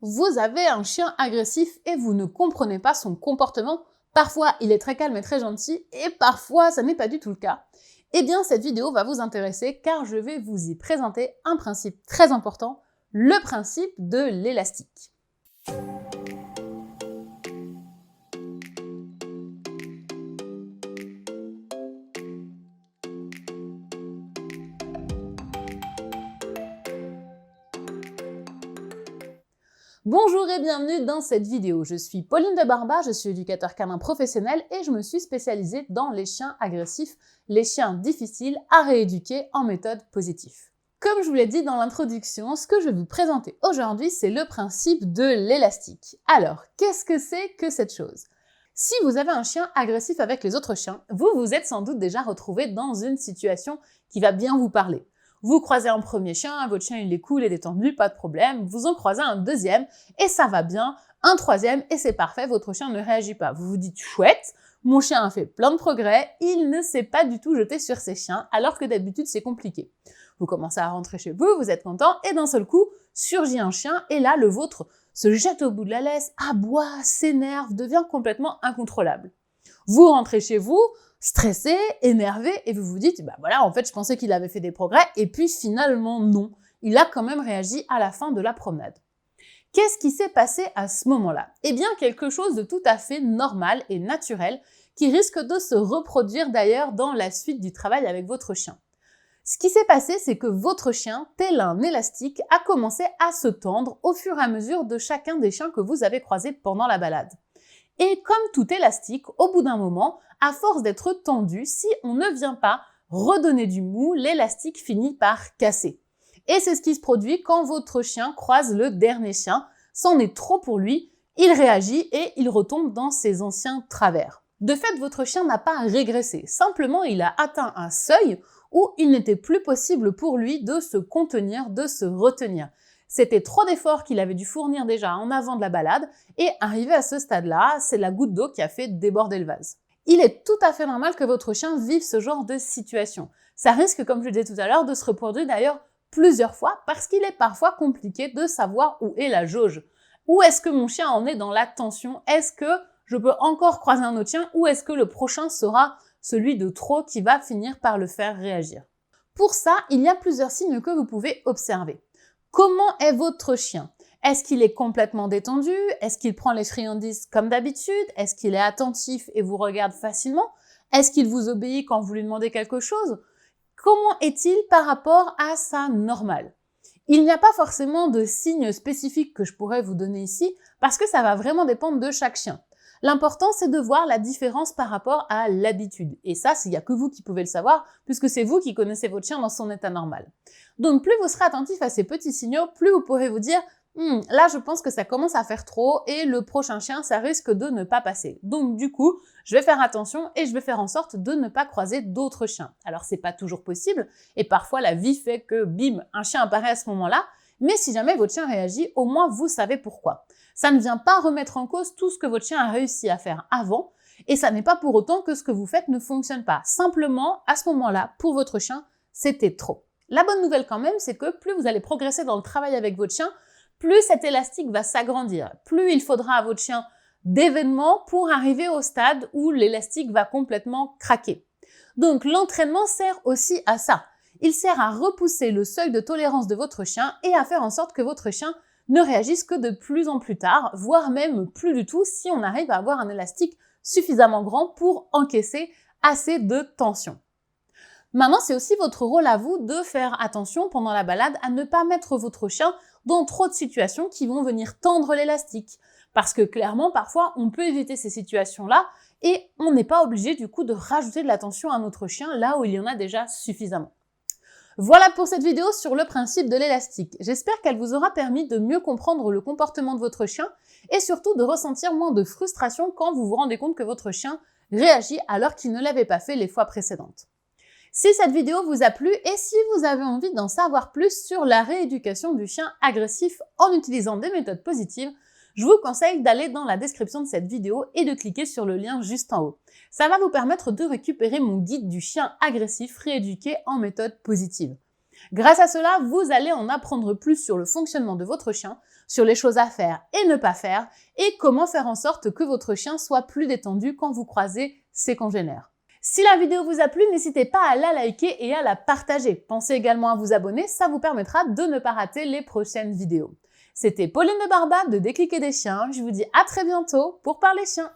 Vous avez un chien agressif et vous ne comprenez pas son comportement. Parfois, il est très calme et très gentil et parfois, ça n'est pas du tout le cas. Eh bien, cette vidéo va vous intéresser car je vais vous y présenter un principe très important, le principe de l'élastique. Bonjour et bienvenue dans cette vidéo. Je suis Pauline de Barba, je suis éducateur canin professionnel et je me suis spécialisée dans les chiens agressifs, les chiens difficiles à rééduquer en méthode positive. Comme je vous l'ai dit dans l'introduction, ce que je vais vous présenter aujourd'hui, c'est le principe de l'élastique. Alors, qu'est-ce que c'est que cette chose ? Si vous avez un chien agressif avec les autres chiens, vous vous êtes sans doute déjà retrouvé dans une situation qui va bien vous parler. Vous croisez un premier chien, votre chien il est cool et détendu, pas de problème. Vous en croisez un deuxième et ça va bien. Un troisième et c'est parfait, votre chien ne réagit pas. Vous vous dites chouette, mon chien a fait plein de progrès, il ne s'est pas du tout jeté sur ses chiens alors que d'habitude c'est compliqué. Vous commencez à rentrer chez vous, vous êtes content et d'un seul coup surgit un chien et là le vôtre se jette au bout de la laisse, aboie, s'énerve, devient complètement incontrôlable. Vous rentrez chez vous, stressé, énervé, et vous vous dites, bah voilà, en fait, je pensais qu'il avait fait des progrès, et puis finalement, non. Il a quand même réagi à la fin de la promenade. Qu'est-ce qui s'est passé à ce moment-là ? Eh bien, quelque chose de tout à fait normal et naturel, qui risque de se reproduire d'ailleurs dans la suite du travail avec votre chien. Ce qui s'est passé, c'est que votre chien, tel un élastique, a commencé à se tendre au fur et à mesure de chacun des chiens que vous avez croisés pendant la balade. Et comme tout élastique, au bout d'un moment, à force d'être tendu, si on ne vient pas redonner du mou, l'élastique finit par casser. Et c'est ce qui se produit quand votre chien croise le dernier chien. C'en est trop pour lui, il réagit et il retombe dans ses anciens travers. De fait, votre chien n'a pas régressé. Simplement, il a atteint un seuil où il n'était plus possible pour lui de se contenir, de se retenir. C'était trop d'efforts qu'il avait dû fournir déjà en avant de la balade et arrivé à ce stade-là, c'est la goutte d'eau qui a fait déborder le vase. Il est tout à fait normal que votre chien vive ce genre de situation. Ça risque, comme je le disais tout à l'heure, de se reproduire d'ailleurs plusieurs fois parce qu'il est parfois compliqué de savoir où est la jauge. Où est-ce que mon chien en est dans la tension ? Est-ce que je peux encore croiser un autre chien ou est-ce que le prochain sera celui de trop qui va finir par le faire réagir ? Pour ça, il y a plusieurs signes que vous pouvez observer. Comment est votre chien ? Est-ce qu'il est complètement détendu ? Est-ce qu'il prend les friandises comme d'habitude ? Est-ce qu'il est attentif et vous regarde facilement ? Est-ce qu'il vous obéit quand vous lui demandez quelque chose ? Comment est-il par rapport à sa normale ? Il n'y a pas forcément de signes spécifiques que je pourrais vous donner ici parce que ça va vraiment dépendre de chaque chien. L'important, c'est de voir la différence par rapport à l'habitude. Et ça, il n'y a que vous qui pouvez le savoir, puisque c'est vous qui connaissez votre chien dans son état normal. Donc, plus vous serez attentif à ces petits signaux, plus vous pourrez vous dire « là, je pense que ça commence à faire trop et le prochain chien, ça risque de ne pas passer. » Donc, du coup, je vais faire attention et je vais faire en sorte de ne pas croiser d'autres chiens. Alors, c'est pas toujours possible et parfois, la vie fait que, bim, un chien apparaît à ce moment-là. Mais si jamais votre chien réagit, au moins vous savez pourquoi. Ça ne vient pas remettre en cause tout ce que votre chien a réussi à faire avant, et ça n'est pas pour autant que ce que vous faites ne fonctionne pas. Simplement, à ce moment-là, pour votre chien, c'était trop. La bonne nouvelle quand même, c'est que plus vous allez progresser dans le travail avec votre chien, plus cet élastique va s'agrandir. Plus il faudra à votre chien d'événements pour arriver au stade où l'élastique va complètement craquer. Donc l'entraînement sert aussi à ça. Il sert à repousser le seuil de tolérance de votre chien et à faire en sorte que votre chien ne réagisse que de plus en plus tard, voire même plus du tout si on arrive à avoir un élastique suffisamment grand pour encaisser assez de tension. Maintenant, c'est aussi votre rôle à vous de faire attention pendant la balade à ne pas mettre votre chien dans trop de situations qui vont venir tendre l'élastique. Parce que clairement, parfois, on peut éviter ces situations-là et on n'est pas obligé du coup de rajouter de la tension à notre chien là où il y en a déjà suffisamment. Voilà pour cette vidéo sur le principe de l'élastique. J'espère qu'elle vous aura permis de mieux comprendre le comportement de votre chien et surtout de ressentir moins de frustration quand vous vous rendez compte que votre chien réagit alors qu'il ne l'avait pas fait les fois précédentes. Si cette vidéo vous a plu et si vous avez envie d'en savoir plus sur la rééducation du chien agressif en utilisant des méthodes positives, je vous conseille d'aller dans la description de cette vidéo et de cliquer sur le lien juste en haut. Ça va vous permettre de récupérer mon guide du chien agressif rééduqué en méthode positive. Grâce à cela, vous allez en apprendre plus sur le fonctionnement de votre chien, sur les choses à faire et ne pas faire et comment faire en sorte que votre chien soit plus détendu quand vous croisez ses congénères. Si la vidéo vous a plu, n'hésitez pas à la liker et à la partager. Pensez également à vous abonner, ça vous permettra de ne pas rater les prochaines vidéos. C'était Pauline de Barba de Décliquer des chiens. Je vous dis à très bientôt pour parler chiens.